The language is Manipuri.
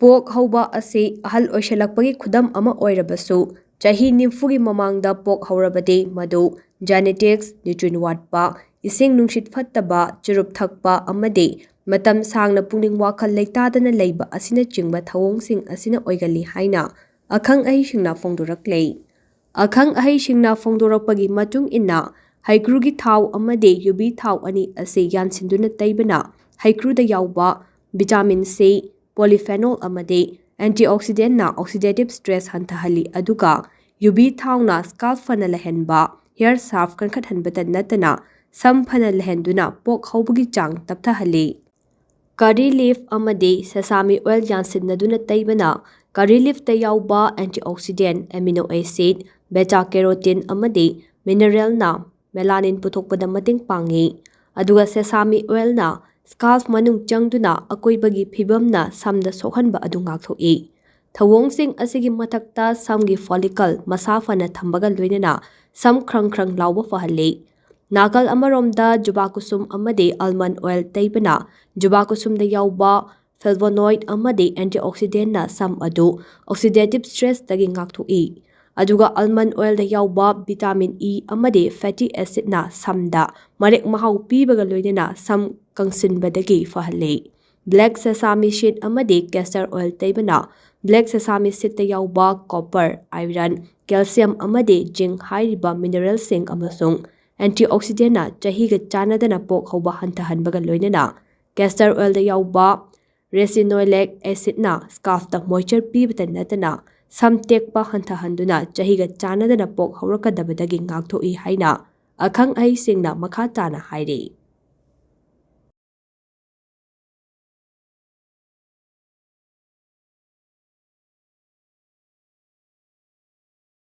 ꯄꯣꯛ ꯍꯧꯕ ꯑꯁꯤ ꯑꯍꯜ ꯑꯣꯏꯁꯜꯂꯛꯄꯒꯤ ꯈꯨꯗꯝ ꯑꯃ ꯑꯣꯏꯔꯕꯁꯨ ꯆꯍꯤ 90ꯒꯤ ꯃꯃꯥꯡꯗ ꯄꯣꯛ ꯍꯧꯔꯕꯗꯤ ꯃꯗꯨ ꯖꯦꯅꯦꯇꯤꯛꯁ, ꯅ꯭ꯌꯨꯇ꯭ꯔꯤꯟ ꯋꯥꯠꯄ, ꯏꯁꯤꯡ ꯅꯨꯡꯁꯤꯠ ꯐꯠꯇꯕ, ꯆꯨꯔꯨꯞ ꯊꯛꯄ ꯑꯃꯗꯤ ꯃꯇꯝ ꯁꯥꯡꯅ ꯄꯨꯛꯅꯤꯡ ꯋꯥꯈꯜ ꯂꯩꯇꯥꯗꯅ ꯂꯩꯕ ꯑꯁꯤꯅꯆꯤꯡꯕ ꯊꯧꯑꯣꯡꯁꯤꯡ ꯑꯁꯤꯅ ꯑꯣꯏꯒꯜꯂꯤ ꯍꯥꯏꯅ ꯑꯈꯪ-ꯑꯍꯩꯁꯤꯡꯅ ꯐꯣꯡꯗꯣꯔꯛꯂꯤ꯫ ꯑꯈꯪ-ꯑꯍꯩꯁꯤꯡꯅ ꯐꯣꯡꯗꯣꯔꯛꯄꯒꯤ ꯃꯇꯨꯡ ꯏꯟꯅ ꯍꯩꯀ꯭ꯔꯨꯒꯤ ꯊꯥꯎ ꯑꯃꯗꯤ ꯌꯨꯕꯤ ꯊꯥꯎ ꯑꯅꯤ ꯑꯁꯤ ꯌꯥꯟꯁꯤꯟꯗꯨꯅ ꯇꯩꯕꯅ ꯍꯩꯀ꯭ꯔꯨꯗ ꯌꯥꯎꯕ ꯚꯤꯇꯥꯃꯤꯟ ꯁꯤ, ꯄꯣꯂꯤꯐꯦꯅꯣꯜ ꯑꯃꯗꯤ ꯑꯦꯟꯇꯤꯑꯣꯛꯁꯤꯗꯦꯟꯠꯅ ꯑꯣꯛꯁꯤꯗꯦꯇꯤꯚ ꯁ꯭ꯇ꯭ꯔꯦꯁ ꯍꯟꯊꯍꯜꯂꯤ, ꯑꯗꯨꯒ ꯌꯨꯕꯤ ꯊꯥꯎꯅ ꯁ꯭ꯀꯥꯜꯞ ꯐꯅ ꯂꯩꯍꯟꯕ, ꯍꯦꯌꯔ ꯁꯥꯐ ꯀꯟꯈꯠꯍꯟꯕꯇ ꯅꯠꯇꯅ ꯁꯝ ꯐꯅ ꯂꯩꯍꯟꯗꯨꯅ ꯄꯣꯛ ꯍꯧꯕꯒꯤ ꯆꯥꯡ ꯇꯞꯊꯍꯜꯂꯤ꯫ ꯀꯔꯤ ꯂꯤꯐ ꯑꯃꯗꯤ ꯁꯦꯁꯥꯃꯤ ꯑꯣꯏꯜ ꯌꯥꯟꯁꯤꯟꯅꯗꯨꯅ ꯇꯩꯕꯅ ꯀꯔꯤ ꯂꯤꯐꯇ ꯌꯥꯎꯕ ꯑꯦꯟꯇꯤꯑꯣꯛꯁꯤꯗꯦꯟꯠ, ꯑꯦꯃꯤꯅꯣ ꯑꯦꯁꯤꯗ, ꯕꯦꯇꯥ-ꯀꯦꯔꯣꯇꯤꯟ ꯑꯃꯗꯤ ꯃꯤꯅꯔꯦꯜꯅ ꯃꯦꯂꯥꯅꯤꯟ ꯄꯨꯊꯣꯛꯄꯗ ꯃꯇꯦꯡ ꯄꯥꯡꯏ, ꯑꯗꯨꯒ ꯁꯦꯁꯥꯃꯤ ꯑꯣꯏꯜꯅ ꯁ꯭ꯀꯥꯜꯞ ꯃꯅꯨꯡ ꯆꯪꯗꯨꯅ ꯑꯀꯣꯏꯕꯒꯤ ꯐꯤꯕꯝꯅ ꯁꯝꯗ ꯁꯣꯛꯍꯟꯕ ꯑꯗꯨ ꯉꯥꯛꯊꯣꯛꯏ꯫ ꯊꯧꯑꯣꯡꯁꯤꯡ ꯑꯁꯤꯒꯤ ꯃꯊꯛꯇ ꯁꯝꯒꯤ ꯐꯣꯂꯤꯀꯜ ꯃꯁꯥ ꯐꯅ ꯊꯝꯕꯒ ꯂꯣꯏꯅꯅ ꯁꯝ ꯈ꯭ꯔꯪ-ꯈ꯭ꯔꯪ ꯂꯥꯎꯕ ꯐꯍꯜꯂꯤ꯫ ꯅꯥꯀꯜ ꯑꯃꯔꯣꯝꯗ ꯖꯨꯕꯥ ꯀꯨꯁꯨꯝ ꯑꯃꯗꯤ ꯑꯜꯃꯟꯗ ꯑꯣꯏꯜ ꯇꯩꯕꯅ ꯖꯨꯕꯥ ꯀꯨꯁꯨꯝꯗ ꯌꯥꯎꯕ ꯐ꯭ꯂꯦꯚꯣꯅꯣꯏꯗ ꯑꯃꯗꯤ ꯑꯦꯟꯇꯤꯑꯣꯛꯁꯤꯗꯦꯟꯠꯅ ꯁꯝ ꯑꯗꯨ ꯑꯣꯛꯁꯤꯗꯦꯇꯤꯚ ꯁ꯭ꯇ꯭ꯔꯦꯁꯇꯒꯤ ꯉꯥꯛꯊꯣꯛꯏ, ꯑꯗꯨꯒ ꯑꯜꯃꯟꯗ ꯑꯣꯏꯜꯗ ꯌꯥꯎꯕ ꯚꯤꯇꯥꯃꯤꯟ ꯏ ꯑꯃꯗꯤ ꯐꯦꯇꯤ ꯑꯦꯁꯤꯗꯅ ꯁꯝꯗ ꯃꯔꯦꯛ ꯃꯍꯥꯎ ꯄꯤꯕꯒ ꯂꯣꯏꯅꯅ ꯁꯝ ꯀꯪꯁꯤꯟꯕꯗꯒꯤ ꯐꯍꯜꯂꯤ꯫ ꯕ꯭ꯂꯦꯛ ꯁꯦꯁꯥꯃꯤ ꯁꯤꯗ ꯑꯃꯗꯤ ꯀꯦꯁꯇꯔ ꯑꯣꯏꯜ ꯇꯩꯕꯅ ꯕ꯭ꯂꯦꯛ ꯁꯦꯁꯥꯃꯤ ꯁꯤꯗꯇ ꯌꯥꯎꯕ ꯀꯣꯄꯔ, ꯑꯥꯏꯔꯟ, ꯀꯦꯜꯁꯤꯌꯝ ꯑꯃꯗꯤ ꯖꯤꯡꯛ ꯍꯥꯏꯔꯤꯕ ꯃꯤꯅꯔꯦꯜꯁꯤꯡ ꯑꯃꯁꯨꯡ ꯑꯦꯟꯇꯤꯑꯣꯛꯁꯤꯗꯦꯟꯠꯅ ꯆꯍꯤꯒ ꯆꯥꯟꯅꯗꯅ ꯄꯣꯛ ꯍꯧꯕ ꯍꯟꯊꯍꯟꯕꯒ ꯂꯣꯏꯅꯅ ꯀꯦꯁꯇꯔ ꯑꯣꯏꯜꯗ ꯌꯥꯎꯕ ꯔꯦꯁꯤꯅꯣꯂꯦꯛ ꯑꯦꯁꯤꯗꯅ ꯁ꯭ꯀꯥꯜꯞꯇ ꯃꯣꯏꯆꯔ ꯄꯤꯕꯇ ꯅꯠꯇꯅ ꯁꯝ ꯇꯦꯛꯄ ꯍꯟꯊꯍꯟꯗꯨꯅ ꯆꯍꯤꯒ ꯆꯥꯟꯅꯗꯅ ꯄꯣꯛ ꯍꯧꯔꯛꯀꯗꯕꯗꯒꯤ ꯉꯥꯛꯊꯣꯛꯏ ꯍꯥꯏꯅ ꯑꯈꯪ-ꯑꯍꯩꯁꯤꯡꯅ ꯃꯈꯥ ꯇꯥꯅ ꯍꯥꯏꯔꯤ꯫